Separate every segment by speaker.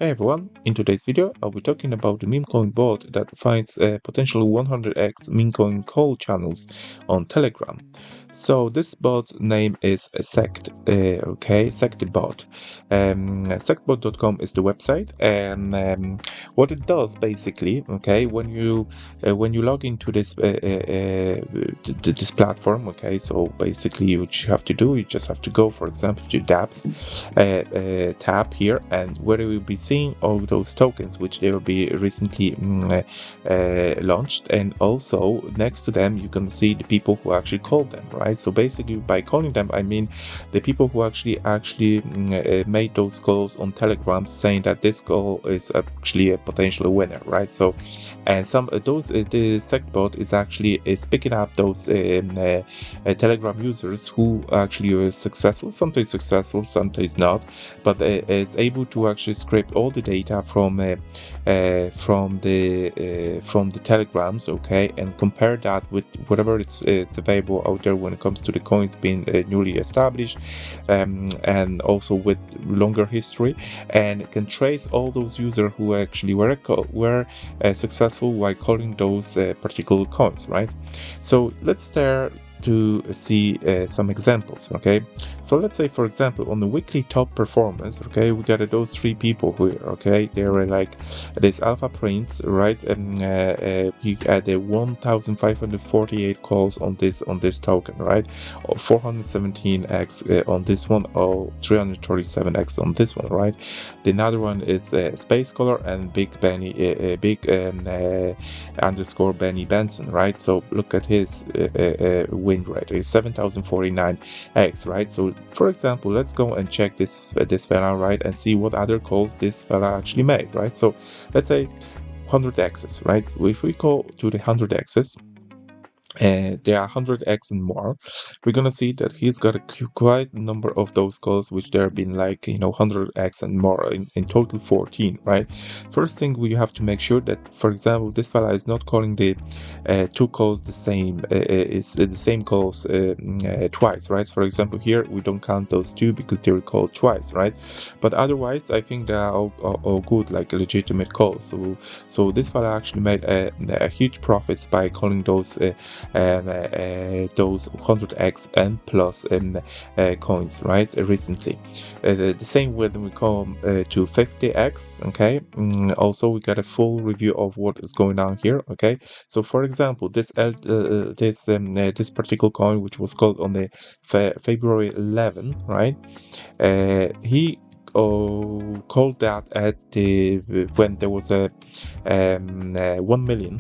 Speaker 1: Hey everyone, in today's video I'll be talking about the Memecoin bot that finds potential 100x Memecoin call channels on Telegram. So this bot's name is Sect Bot. Sectbot.com is the website, and what it does basically, when you log into this this platform, so basically what you have to do, you just have to go, for example, to dApps tab here, and where you will be seeing all those tokens which they will be recently launched, and also next to them you can see the people who actually called them, right? So basically by calling them I mean the people who actually made those calls on Telegram saying that this call is actually a potential winner, right? So and some those the Sect bot is picking up those Telegram users who actually were successful, sometimes not, but it's able to actually scrape all the data from the telegrams, and compare that with whatever it's available out there when it comes to the coins being newly established, and also with longer history, and it can trace all those users who actually were successful while calling those particular coins, right? So let's start to see some examples. So let's say, for example, on the weekly top performance, we got those three people here. They were like this Alpha Prince, right? And he had 1,548 calls on this token, right? Or 417x on this one, or 337x on this one, right? The another one is Space Color and Big Benny, underscore Benny Benson, right? So look at his win rate is 7,049x, right? So for example, let's go and check this fella, right, and see what other calls this fella actually made, right? So let's say 100x's, right? So if we go to the 100x's, there are 100x and more, we're gonna see that he's got a quite number of those calls which there have been 100x and more, in total 14, right? First thing, we have to make sure that, for example, this fella is not calling the two calls the same, is the same calls twice, right? For example, here we don't count those two because they were called twice, right? But otherwise I think they are all good, like legitimate calls. So this fella actually made a huge profits by calling those 100x and plus coins, right? Recently, the same when we come to 50x. Also we got a full review of what is going on here. So for example, this particular coin, which was called on the February 11, right? He called that at the when there was a 1 million,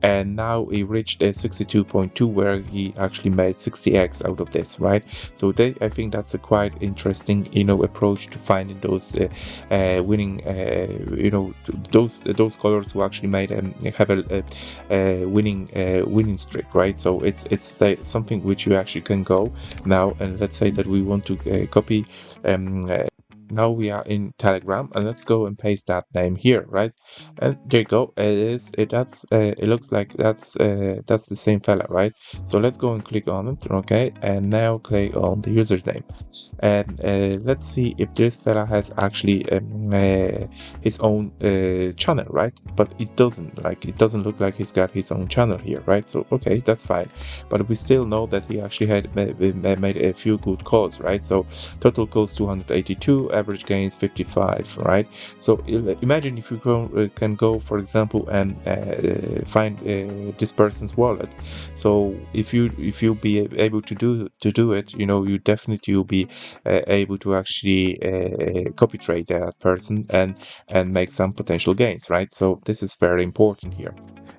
Speaker 1: and now he reached a 62.2, where he actually made 60x out of this, right? So I think that's a quite interesting approach to finding those winning those colors who actually made have a winning streak, right? So it's something which you actually can go now, and let's say that we want to copy now we are in Telegram, and let's go and paste that name here, right? And there you go. It looks like that's the same fella, right? So let's go and click on it, and now click on the username, and let's see if this fella has actually his own channel, right? But it doesn't look like he's got his own channel here, right? So okay, that's fine, but we still know that he actually had made a few good calls, right? So total calls 282, average gains 55, right? So imagine if you can go, for example, and find this person's wallet. So if you be able to do it, you definitely will be able to actually copy trade that person and make some potential gains, right? So this is very important here.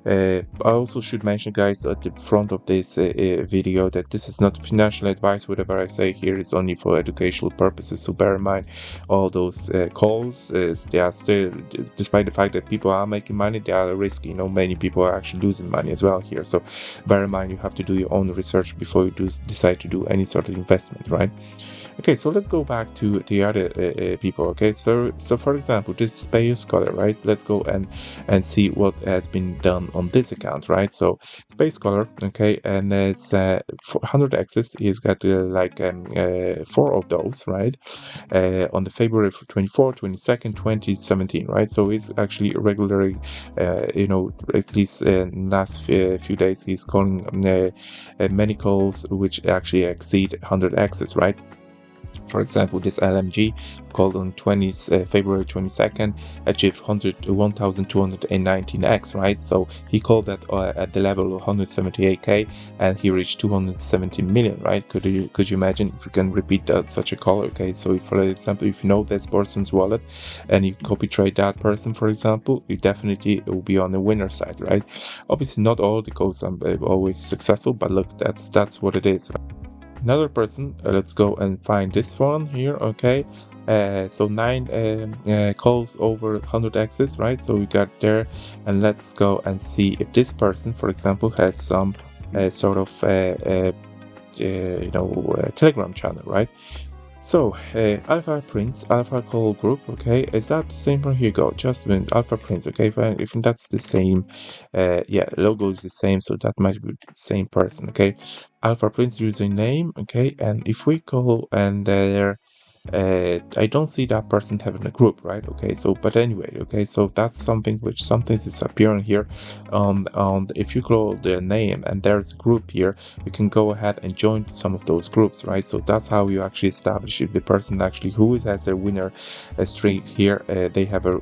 Speaker 1: I also should mention, guys, at the front of this video, that this is not financial advice. Whatever I say here is only for educational purposes, so bear in mind all those calls. They are still, despite the fact that people are making money, they are risky. Many people are actually losing money as well here, so bear in mind you have to do your own research before you decide to do any sort of investment, right? Okay, so let's go back to the other people. Okay, so for example, this Space Scholar, right? Let's go and see what has been done on this account, right? So Space Scholar, okay, and it's 100 X's. He's got like 4 of those, right? On the February 24, 22nd, 2017, right? So he's actually regularly, at least last few days, he's calling many calls which actually exceed 100 X's, right? For example, this LMG called on February 22nd achieved 1,219x, right? So he called that at the level of 178k, and he reached 270 million, right? Could you imagine if you can repeat that such a call? Okay, so if, for example, if you know this person's wallet and you copy trade that person, for example, you definitely will be on the winner side, right? Obviously, not all the calls are always successful, but look, that's what it is. Another person, let's go and find this one here. Okay, so 9 calls over 100 X's, right? So we got there, and let's go and see if this person, for example, has some sort of Telegram channel, right? So, Alpha Prince, Alpha Call Group, okay, is that the same one? Here you go, just when Alpha Prince, okay, if that's the same, yeah, logo is the same, so that might be the same person, okay. Alpha Prince username, okay, and if we go and there, I don't see that person having a group, right? Okay, so but anyway, okay, so that's something which sometimes is appearing here. If you call the name and there's a group here, you can go ahead and join some of those groups, right? So that's how you actually establish if the person actually who has a winner streak here, they have a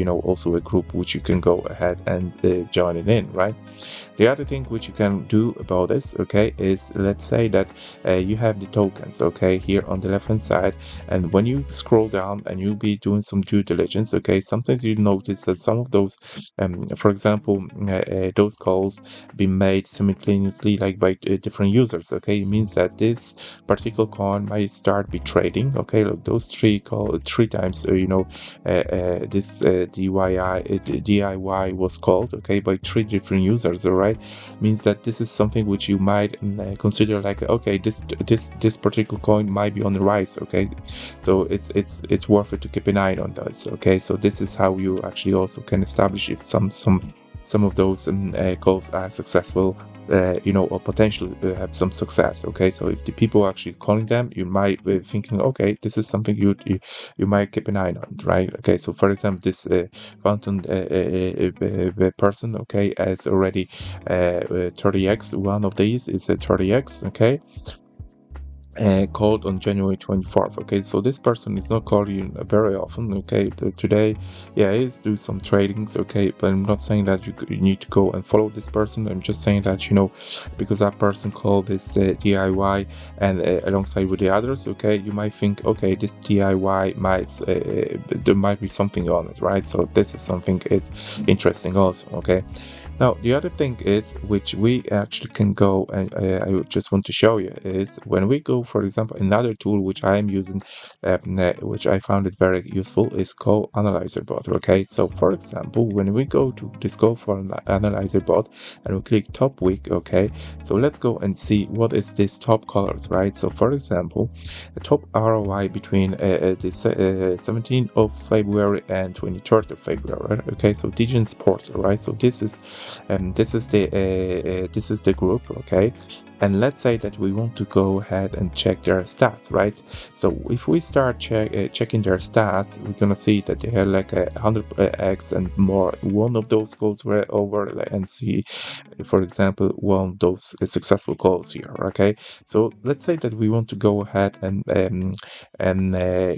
Speaker 1: also a group which you can go ahead and join it in, right? The other thing which you can do about this, okay, is let's say that you have the tokens, okay, here on the left hand side, and when you scroll down and you'll be doing some due diligence, okay, sometimes you notice that some of those, for example, those calls be made simultaneously, like by different users, okay. It means that this particular coin might start be trading, okay, like those three times, this DIY was called, okay, by 3 different users, all right. Means that this is something which you might consider like, okay, this particular coin might be on the rise, okay. So it's worth it to keep an eye on this, okay. So this is how you actually also can establish if some of those calls are successful, or potentially have some success, okay. So if the people are actually calling them, you might be thinking, okay, this is something you might keep an eye on, right? Okay, so for example, this quantum person, okay, has already 30x. One of these is a 30x, okay, called on January 24th. Okay, so this person is not calling very often. Okay, today, yeah, he's do some tradings. Okay, but I'm not saying that you need to go and follow this person. I'm just saying that because that person called this DIY and alongside with the others. Okay, you might think, okay, this DIY might there might be something on it, right? So this is something interesting also. Okay. Now, the other thing is, which we actually can go and I just want to show you is when we go, for example, another tool which I am using, which I found it very useful, is called Analyzer Bot. Okay, so for example, when we go to this Go for an Analyzer Bot and we click top week, okay, so let's go and see what is this top colors, right? So for example, the top ROI between the 17th of February and 23rd of February, right? Okay, so Digen's portal, right? So this is this is the group, okay. And let's say that we want to go ahead and check their stats, right? So if we start checking their stats, we're gonna see that they had like 100x and more. One of those goals were over, and see, for example, one of those successful calls here, okay. So let's say that we want to go ahead and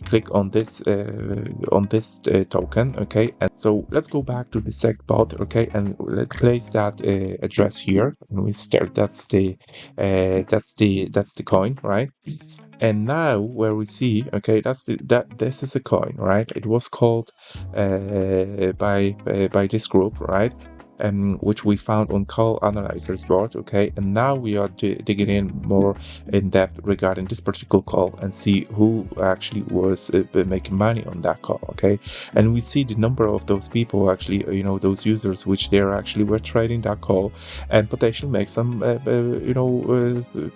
Speaker 1: click on this token, okay. And so let's go back to the Sect Bot, okay, and let's place that address here, and we start. That's the coin, right? And now where we see, okay, this is a coin, right? It was called by this group, right? which we found on call analyzers board. Okay, and now we are digging in more in depth regarding this particular call and see who actually was making money on that call. Okay, and we see the number of those people actually, those users which they actually were trading that call and potentially make some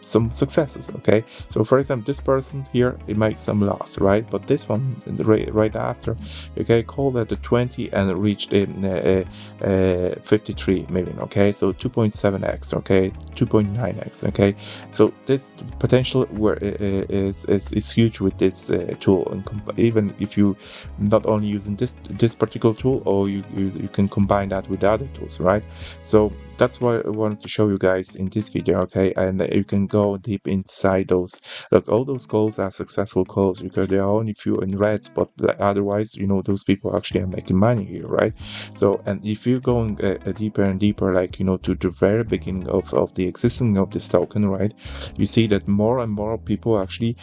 Speaker 1: some successes. Okay, so for example, this person here, it makes some loss, right? But this one right after, okay, called at the 20 and reached 53 million. Okay, so 2.7x. Okay, 2.9x. Okay, so this potential is huge with this tool, and even if you not only using this particular tool, or you can combine that with other tools, right? So that's why I wanted to show you guys in this video. Okay, and you can go deep inside those. Look, all those calls are successful calls because there are only few in reds, but otherwise, those people actually are making money here, right? So, and if you're going deeper and deeper, like, to the very beginning of the existing of this token, right, you see that more and more people actually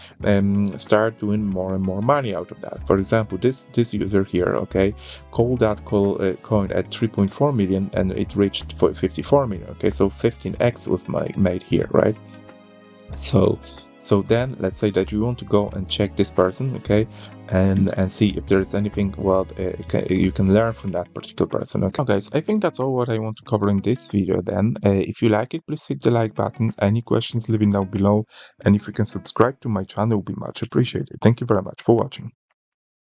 Speaker 1: start doing more and more money out of that. For example, this user here, okay, called that coin at 3.4 million and it reached 54 million. Okay, so 15x was made here, right? So then let's say that you want to go and check this person, okay, and see if there is anything you can learn from that particular person. Okay, now guys, I think that's all what I want to cover in this video. Then if you like it, please hit the like button. Any questions, leave it down below, and if you can subscribe to my channel, it will be much appreciated. Thank you very much for watching.